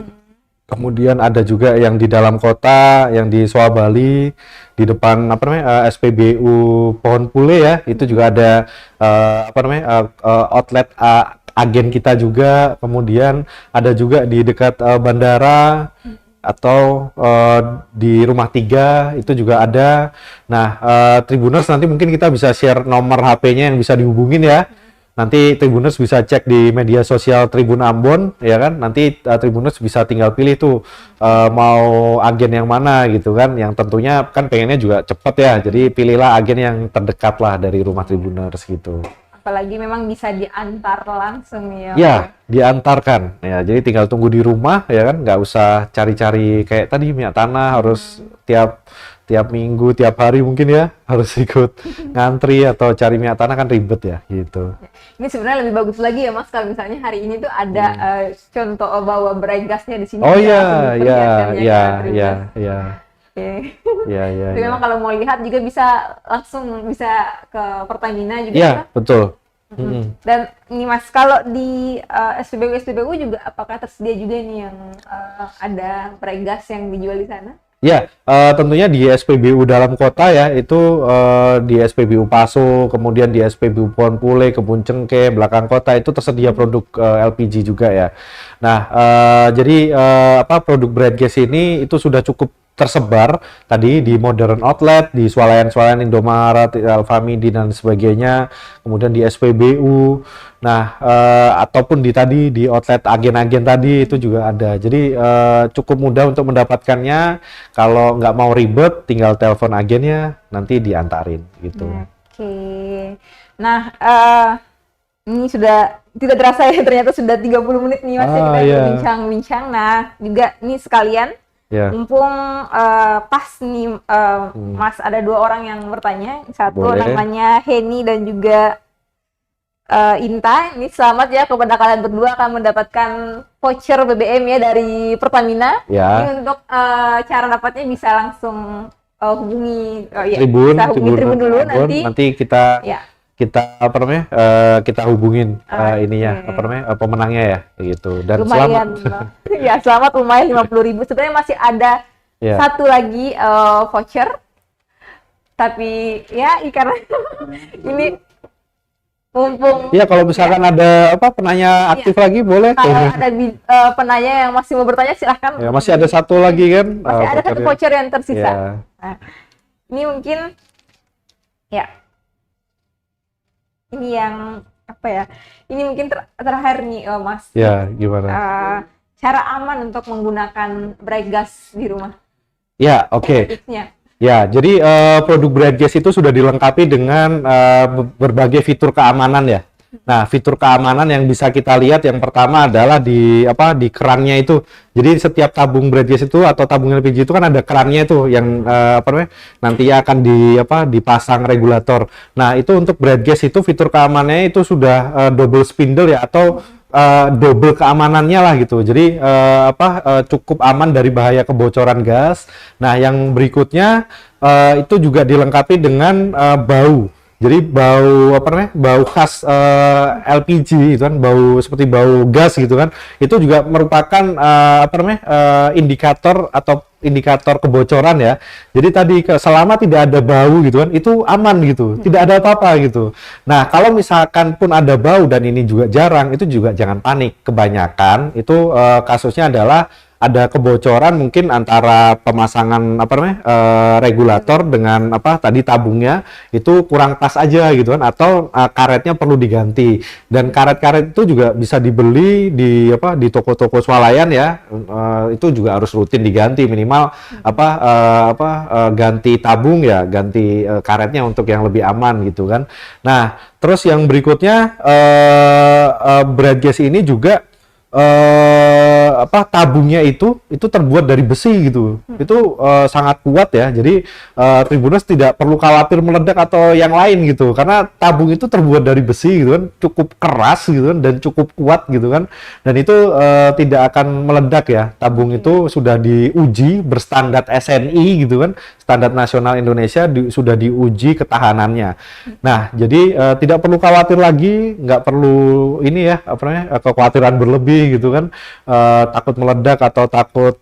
Kemudian ada juga yang di dalam kota, yang di Swabali, di depan apa namanya SPBU Pohon Pule ya, itu juga ada apa namanya outlet agen kita juga. Kemudian ada juga di dekat bandara atau di Rumah Tiga itu juga ada. Nah, Tribuners nanti mungkin kita bisa share nomor HP-nya yang bisa dihubungin ya. Nanti Tribuners bisa cek di media sosial Tribun Ambon ya kan. Nanti Tribuners bisa tinggal pilih tuh mau agen yang mana gitu kan. Yang tentunya kan pengennya juga cepat ya. Jadi pilihlah agen yang terdekat lah dari rumah Tribuners gitu. Apalagi memang bisa diantar langsung ya. Ya, diantarkan. Ya, jadi tinggal tunggu di rumah ya kan, nggak usah cari-cari kayak tadi minyak tanah harus tiap minggu, tiap hari mungkin ya harus ikut ngantri atau cari minyak tanah kan ribet ya gitu. Ini sebenarnya lebih bagus lagi ya Mas, kalau misalnya hari ini tuh ada contoh bawa brake gasnya di sini. Oh bisa iya, langsung iya, diperlihatkan iya, kan, Tribuners. iya, iya, Oke. iya, iya. Jadi memang kalau mau lihat juga bisa langsung bisa ke Pertamina juga. Iya, ya? betul. Dan ini Mas, kalau di SPBU juga apakah tersedia juga nih yang ada brake gas yang dijual di sana? Ya, tentunya di SPBU dalam kota ya, itu di SPBU Paso, kemudian di SPBU Pohon Pule, Kebun Cengke, belakang kota itu tersedia produk LPG juga ya. Nah, jadi apa produk brand gas ini itu sudah cukup tersebar tadi di modern outlet, di swalayan-swalayan Indomaret, Alfamidi dan sebagainya, kemudian di SPBU. Nah, ataupun di outlet agen-agen tadi itu juga ada. Jadi cukup mudah untuk mendapatkannya. Kalau nggak mau ribet, tinggal telepon agennya, nanti diantarin gitu. Oke. Nah, ini sudah tidak terasa ya, ternyata sudah 30 menit nih Mas ya kita iya. bincang-bincang. Nah, juga nih sekalian Ya, mumpung pas nih Mas ada 2 orang yang bertanya. Satu Boleh. namanya Henny dan juga Inta, ini selamat ya kepada kalian berdua akan mendapatkan voucher BBM ya dari Pertamina. Ya. Ini untuk cara dapatnya bisa langsung hubungi ya, Tribun, bisa hubungi Tribun dulu nanti kita ya. apa namanya kita hubungin ininya Oke. apa namanya pemenangnya ya gitu. Dan Lumayan selamat. ya, selamat, lumayan 50.000. Sebenarnya masih ada Ya. satu lagi voucher, tapi ya karena ini mumpung Iya, kalau misalkan ada apa penanya aktif lagi boleh. kalau ada penanya yang masih mau bertanya silahkan. Ya, masih ada satu lagi kan? Masih ada satu voucher yang tersisa. Ya. Nah, ini mungkin ya. Ini yang apa ya? Ini mungkin terakhir nih, Mas. Ya, gimana? Cara aman untuk menggunakan bright gas di rumah. Ya, oke. Tipsnya. Ya, jadi produk Bright Gas itu sudah dilengkapi dengan berbagai fitur keamanan ya. Nah, fitur keamanan yang bisa kita lihat yang pertama adalah di kerannya itu. Jadi setiap tabung Bright Gas itu atau tabung LPG itu kan ada kerannya itu yang nantinya akan dipasang regulator. Nah, itu untuk Bright Gas itu fitur keamanannya itu sudah double spindle ya atau double keamanannya lah gitu. Jadi cukup aman dari bahaya kebocoran gas. Nah, yang berikutnya itu juga dilengkapi dengan bau. Jadi bau khas LPG gitu kan, bau seperti bau gas gitu kan. Itu juga merupakan indikator kebocoran ya. Jadi tadi selama tidak ada bau gitu kan, itu aman gitu, tidak ada apa-apa gitu. Nah, kalau misalkan pun ada bau dan ini juga jarang, itu juga jangan panik. Kebanyakan itu kasusnya adalah ada kebocoran mungkin antara pemasangan regulator dengan tadi tabungnya itu kurang pas aja gitu kan, atau karetnya perlu diganti. Dan karet-karet itu juga bisa dibeli di toko-toko swalayan ya. Itu juga harus rutin diganti, minimal ganti tabung ya, ganti karetnya untuk yang lebih aman gitu kan. Nah, terus yang berikutnya Bright Gas ini juga tabungnya itu terbuat dari besi gitu. Itu sangat kuat ya. Jadi Tribuners tidak perlu khawatir meledak atau yang lain gitu. Karena tabung itu terbuat dari besi gitu kan, cukup keras gitu kan dan cukup kuat gitu kan. Dan itu tidak akan meledak ya. Tabung itu sudah diuji berstandar SNI gitu kan. Standar Nasional Indonesia sudah diuji ketahanannya. Nah, jadi tidak perlu khawatir lagi, nggak perlu ini ya kekhawatiran berlebih gitu kan, takut meledak atau takut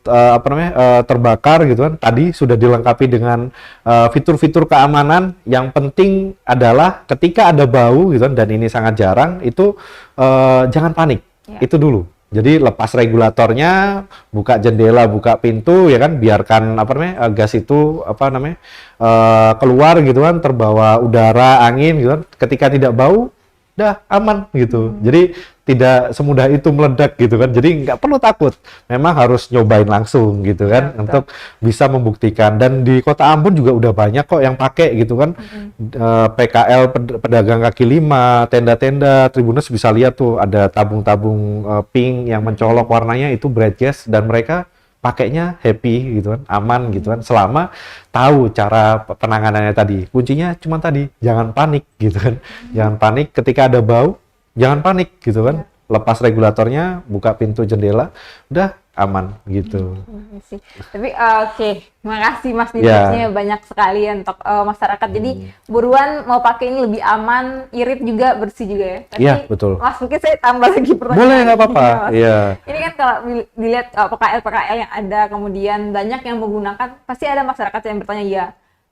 terbakar gitu kan. Tadi sudah dilengkapi dengan fitur-fitur keamanan. Yang penting adalah ketika ada bau gitu kan, dan ini sangat jarang, itu jangan panik. Itu dulu. Jadi lepas regulatornya, buka jendela, buka pintu ya kan, biarkan gas itu keluar gitu kan, terbawa udara, angin gitu kan. Ketika tidak bau, udah aman gitu. Jadi tidak semudah itu meledak gitu kan. Jadi nggak perlu takut. Memang harus nyobain langsung gitu kan, untuk bisa membuktikan. Dan di Kota Ambon juga udah banyak kok yang pakai gitu kan. PKL pedagang kaki lima, tenda-tenda, Tribuners bisa lihat tuh ada tabung-tabung pink yang mencolok warnanya, itu Bright Gas, dan mereka pakainya happy gitu kan, aman gitu kan, selama tahu cara penanganannya tadi. Kuncinya cuma tadi, jangan panik gitu kan. Jangan panik ketika ada bau, jangan panik gitu kan. Lepas regulatornya, buka pintu jendela, udah aman gitu. Tapi oke, makasih Mas, tipsnya banyak sekali untuk masyarakat. Jadi buruan mau pakai ini lebih aman, irit juga, bersih juga ya. Iya, betul. Mas, mungkin saya tambah lagi pertanyaan. Boleh, nggak apa-apa. Iya. Ini kan kalau dilihat PKL yang ada, kemudian banyak yang menggunakan, pasti ada masyarakat yang bertanya ya.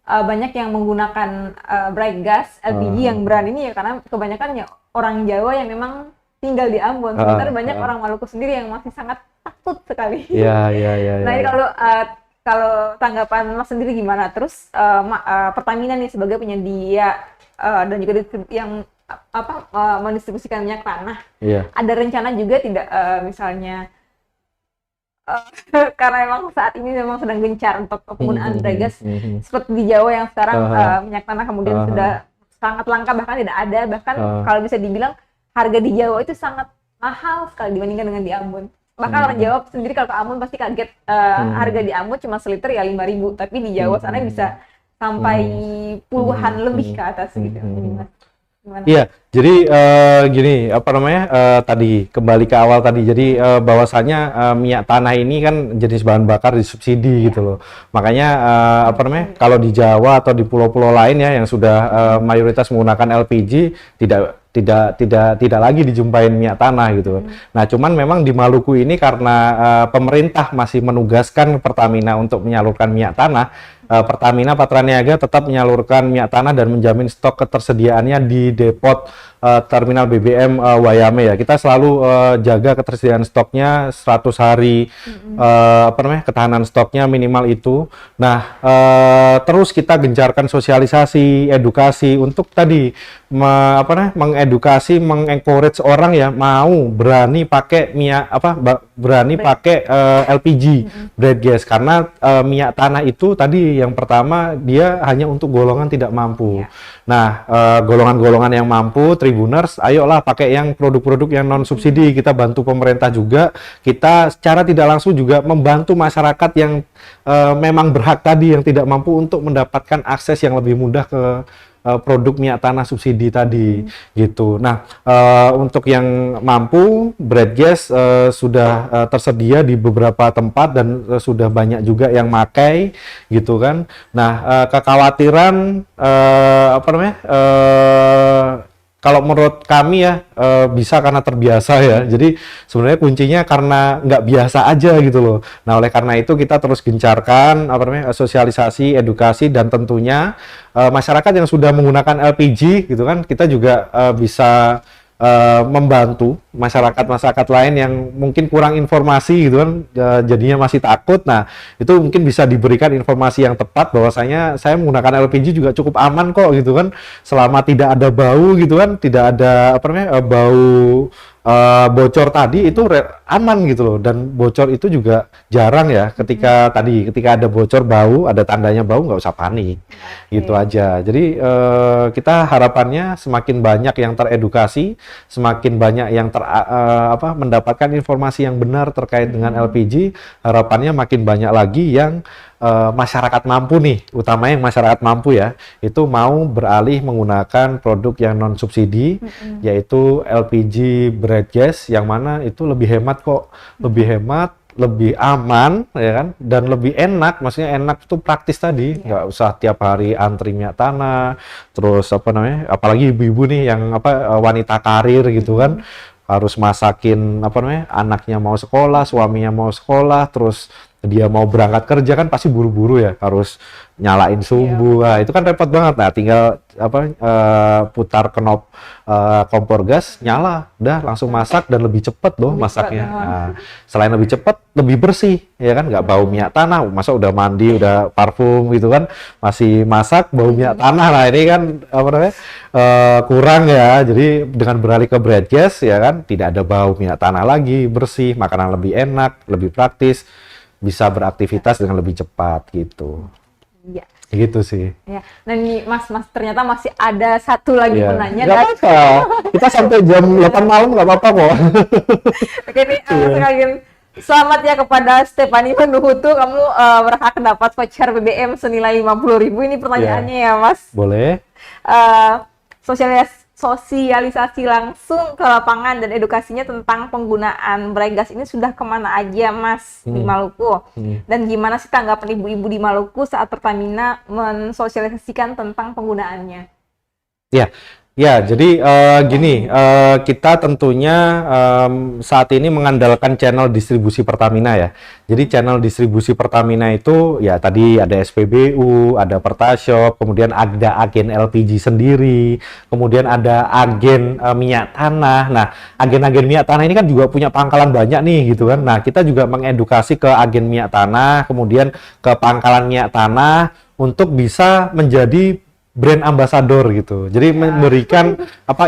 Banyak yang menggunakan Bright Gas LPG yang brand ini ya, karena kebanyakan ya orang Jawa yang memang tinggal di Ambon. Sementara banyak orang Maluku sendiri yang masih sangat takut sekali. Iya. Nah, ini kalau tanggapan Mas sendiri gimana? Terus Pertamina nih sebagai penyedia dan juga yang mendistribusikan minyak tanah. Iya. Ada rencana juga tidak misalnya karena memang saat ini memang sedang gencar untuk penggunaan Bright Gas seperti di Jawa yang sekarang minyak tanah kemudian sudah sangat langka, bahkan tidak ada, bahkan kalau bisa dibilang harga di Jawa itu sangat mahal sekali dibandingkan dengan di Ambon. Bahkan orang Jawa sendiri kalau ke Ambon pasti kaget, harga di Ambon cuma seliter ya 5.000, tapi di Jawa sana bisa sampai puluhan lebih ke atas gitu. Gimana? Iya, jadi gini, apa namanya, tadi kembali ke awal tadi, jadi bahwasanya minyak tanah ini kan jenis bahan bakar disubsidi gitu loh. Makanya apa namanya, kalau di Jawa atau di pulau-pulau lain ya yang sudah mayoritas menggunakan LPG, tidak lagi dijumpain minyak tanah gitu. Nah, cuman memang di Maluku ini karena pemerintah masih menugaskan Pertamina untuk menyalurkan minyak tanah, Pertamina Patraniaga tetap menyalurkan minyak tanah dan menjamin stok ketersediaannya di depot terminal BBM Wayame ya. Kita selalu jaga ketersediaan stoknya 100 hari, apa namanya, ketahanan stoknya minimal itu. Nah, terus kita gencarkan sosialisasi, edukasi untuk tadi apa namanya, mengedukasi, mengencourage orang ya mau berani pakai minyak apa, berani pakai LPG, bread gas, karena minyak tanah itu tadi yang pertama dia hanya untuk golongan tidak mampu. Nah, golongan-golongan yang mampu, Tribuners, ayolah pakai yang produk-produk yang non subsidi. Kita bantu pemerintah juga. Kita secara tidak langsung juga membantu masyarakat yang memang berhak tadi, yang tidak mampu untuk mendapatkan akses yang lebih mudah ke produk minyak tanah subsidi tadi gitu. Nah, untuk yang mampu, bread gas sudah tersedia di beberapa tempat dan sudah banyak juga yang makai gitu kan. Nah, kekhawatiran apa namanya, kalau menurut kami ya bisa karena terbiasa ya. Jadi sebenarnya kuncinya karena nggak biasa aja gitu loh. Nah, oleh karena itu kita terus gencarkan apa namanya, sosialisasi, edukasi, dan tentunya masyarakat yang sudah menggunakan LPG gitu kan, kita juga bisa membantu masyarakat lain yang mungkin kurang informasi gitu kan, jadinya masih takut. Nah, itu mungkin bisa diberikan informasi yang tepat bahwasanya saya menggunakan LPG juga cukup aman kok gitu kan, selama tidak ada bau gitu kan, tidak ada apa namanya, bau bocor tadi itu aman gitu loh. Dan bocor itu juga jarang ya, ketika ada bocor bau, ada tandanya bau, nggak usah panik gitu aja. Jadi kita harapannya semakin banyak yang teredukasi, semakin banyak yang mendapatkan informasi yang benar terkait dengan LPG, harapannya makin banyak lagi yang masyarakat mampu nih, utama yang masyarakat mampu ya, itu mau beralih menggunakan produk yang non subsidi, yaitu LPG bread gas, yang mana itu lebih hemat kok, lebih hemat, lebih aman ya kan, dan lebih enak. Maksudnya enak itu praktis tadi, nggak usah tiap hari antri minyak tanah, terus apa namanya, apalagi ibu-ibu nih yang wanita karir gitu kan, harus masakin apa namanya, anaknya mau sekolah, suaminya mau sekolah, terus dia mau berangkat kerja kan pasti buru-buru ya, harus nyalain sumbu. Nah, itu kan repot banget. Nah, tinggal putar knob kompor gas, nyala, udah langsung masak, dan lebih cepet loh masaknya. Nah, selain lebih cepet, lebih bersih ya kan, nggak bau minyak tanah. Masa udah mandi, udah parfum gitu kan, masih masak bau minyak tanah. Nah, ini kan apa namanya, kurang ya. Jadi dengan beralih ke bread gas ya kan, tidak ada bau minyak tanah lagi, bersih, makanan lebih enak, lebih praktis, bisa beraktivitas dengan lebih cepat gitu. Iya. Gitu sih. Ya. Nah ini Mas ternyata masih ada satu lagi penanya. Nggak apa-apa. Kita sampai jam 8 malam nggak apa-apa kok. Oke nih, sekalian selamat ya kepada Stefani Menuhutu, kamu berhak dapat voucher BBM senilai 50.000. Ini pertanyaannya ya Mas. Boleh. Sosialisasi langsung ke lapangan dan edukasinya tentang penggunaan bread gas ini sudah kemana aja Mas di Maluku? Dan gimana sih tanggapan ibu-ibu di Maluku saat Pertamina mensosialisasikan tentang penggunaannya? Ya, jadi gini, kita tentunya saat ini mengandalkan channel distribusi Pertamina ya. Jadi channel distribusi Pertamina itu ya tadi ada SPBU, ada Pertashop, kemudian ada agen LPG sendiri, kemudian ada agen minyak tanah. Nah, agen-agen minyak tanah ini kan juga punya pangkalan banyak nih gitu kan. Nah, kita juga mengedukasi ke agen minyak tanah, kemudian ke pangkalan minyak tanah untuk bisa menjadi brand ambassador gitu. Jadi memberikan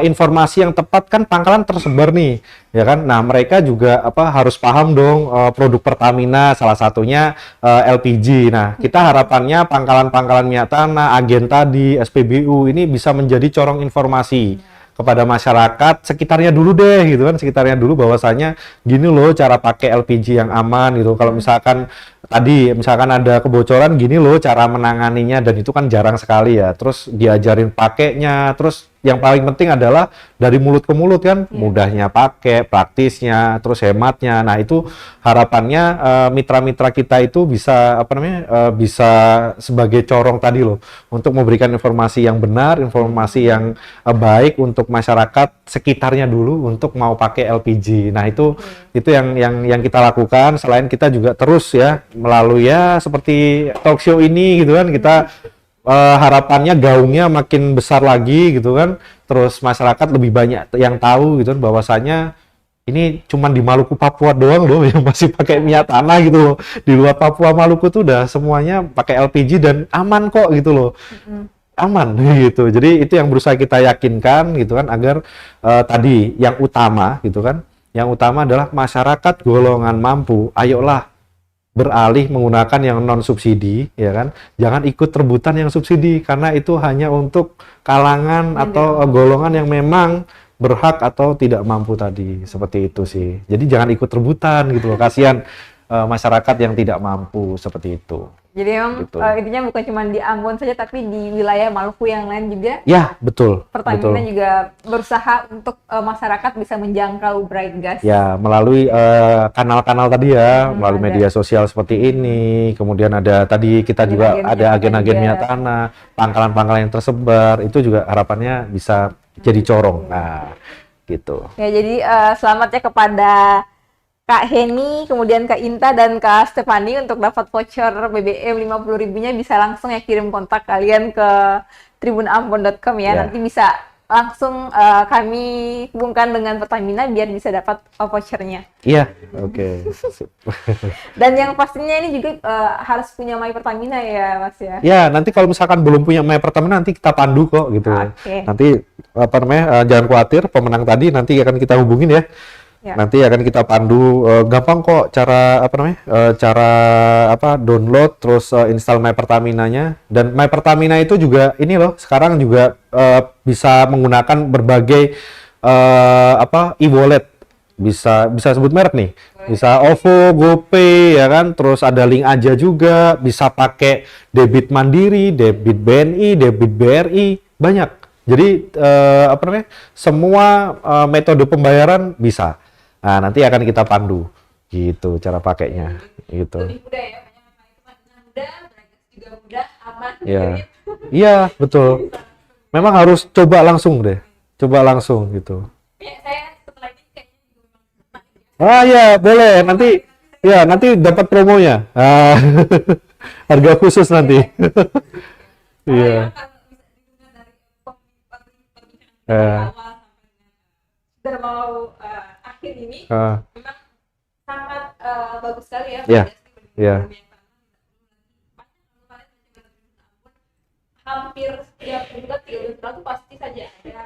informasi yang tepat, kan pangkalan tersebar nih, ya kan. Nah, mereka juga harus paham dong produk Pertamina, salah satunya LPG. Nah, kita harapannya pangkalan-pangkalan minyak tanah, agen tadi, SPBU ini bisa menjadi corong informasi kepada masyarakat sekitarnya dulu deh gitu kan, sekitarnya dulu bahwasanya gini loh cara pakai LPG yang aman gitu. Kalau misalkan tadi misalkan ada kebocoran gini loh cara menanganinya, dan itu kan jarang sekali ya. Terus diajarin pakainya, terus yang paling penting adalah dari mulut ke mulut kan, mudahnya pakai, praktisnya, terus hematnya. Nah, itu harapannya mitra-mitra kita itu bisa bisa sebagai corong tadi loh untuk memberikan informasi yang benar, informasi yang baik untuk masyarakat sekitarnya dulu untuk mau pakai LPG. Nah, itu yang kita lakukan. Selain kita juga terus ya melalui ya seperti talk show ini gitu kan, kita harapannya gaungnya makin besar lagi gitu kan, terus masyarakat lebih banyak yang tahu gitu kan bahwasanya ini cuman di Maluku Papua doang loh yang masih pakai minyak tanah gitu loh. Di luar Papua Maluku tuh udah semuanya pakai LPG dan aman kok gitu loh. Aman gitu. Jadi itu yang berusaha kita yakinkan gitu kan, agar tadi yang utama gitu kan. Yang utama adalah masyarakat golongan mampu, ayolah beralih menggunakan yang non subsidi, ya kan? Jangan ikut rebutan yang subsidi karena itu hanya untuk kalangan atau golongan yang memang berhak atau tidak mampu tadi, seperti itu sih. Jadi jangan ikut rebutan gitu loh, kasihan masyarakat yang tidak mampu seperti itu. Jadi memang Gitu. intinya bukan cuma di Ambon saja, tapi di wilayah Maluku yang lain juga. Ya, betul. Pertamina betul. juga berusaha untuk masyarakat bisa menjangkau bright gas. Ya, melalui kanal-kanal tadi ya, melalui ada. media sosial seperti ini. Kemudian ada tadi kita juga ada agen-agen minyak tanah, pangkalan-pangkalan yang tersebar. Itu juga harapannya bisa jadi corong. Nah, gitu. Ya, jadi selamat ya kepada Kak Heni, kemudian Kak Inta dan Kak Stefani untuk dapat voucher BBM 50.000-nya. Bisa langsung ya kirim kontak kalian ke tribunambon.com ya. Nanti bisa langsung kami hubungkan dengan Pertamina biar bisa dapat vouchernya. Iya, oke. Dan yang pastinya ini juga harus punya My Pertamina ya, Mas ya. Ya, nanti kalau misalkan belum punya My Pertamina nanti kita pandu kok gitu. Nanti jangan khawatir, pemenang tadi nanti akan kita hubungin ya. Nanti akan kita pandu, gampang kok cara download terus install My Pertamina-nya. Dan My Pertamina itu juga ini loh, sekarang juga bisa menggunakan berbagai e-wallet. Bisa sebut merek nih. Bisa OVO, GoPay ya kan, terus ada Link Aja juga, bisa pakai debit Mandiri, debit BNI, debit BRI, banyak. Jadi semua metode pembayaran bisa. Nah, nanti akan kita pandu gitu cara pakainya gitu. Lebih mudah ya, mudah, juga mudah, aman. Iya. Iya, betul. Memang harus coba langsung deh. Coba langsung gitu. Saya setelah ini kayaknya Ah ya, boleh. Nanti dapat promonya. Harga khusus nanti. Iya. Sudah mau akhir ini memang sangat bagus sekali ya. Iya. Hampir setiap bulan itu pasti saja ada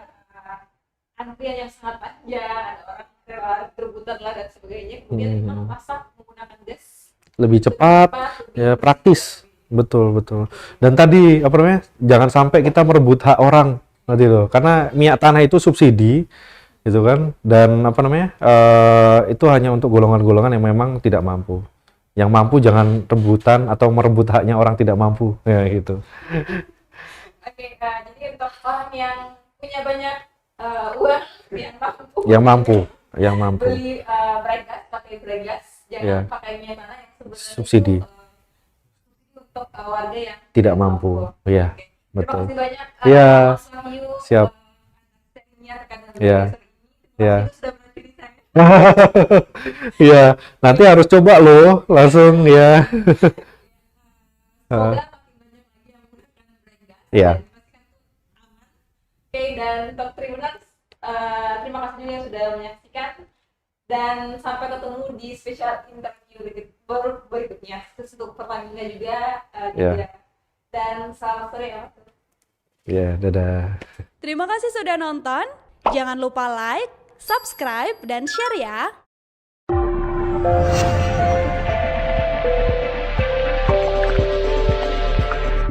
antrian yang sangat panjang, ada orang berebutan lah dan sebagainya. Kemudian memang masak menggunakan gas lebih cepat, ya praktis. Betul. Dan tadi jangan sampai kita merebut hak orang nanti loh, karena minyak tanah itu subsidi gitu kan, dan itu hanya untuk golongan-golongan yang memang tidak mampu. Yang mampu jangan rebutan atau merebut haknya orang tidak mampu ya gitu. Oke, jadi untuk orang yang punya banyak uang, yang mampu beli bright gas, pakai bright gas, jangan pakai minyak tanah yang sebenarnya subsidi untuk warga yang tidak mampu. Iya, betul. Terima kasih banyak. Iya, Mas Wahyu, siap. Iya. Iya, nanti harus coba loh, langsung ya. Iya. Oke, dan untuk Tribuners, terima kasih juga yang sudah menyaksikan, dan sampai ketemu di special interview berikutnya. Terus untuk Pertamina juga, dan selamat sore ya. Ya, dadah. Terima kasih sudah nonton. Jangan lupa like, subscribe, dan share ya.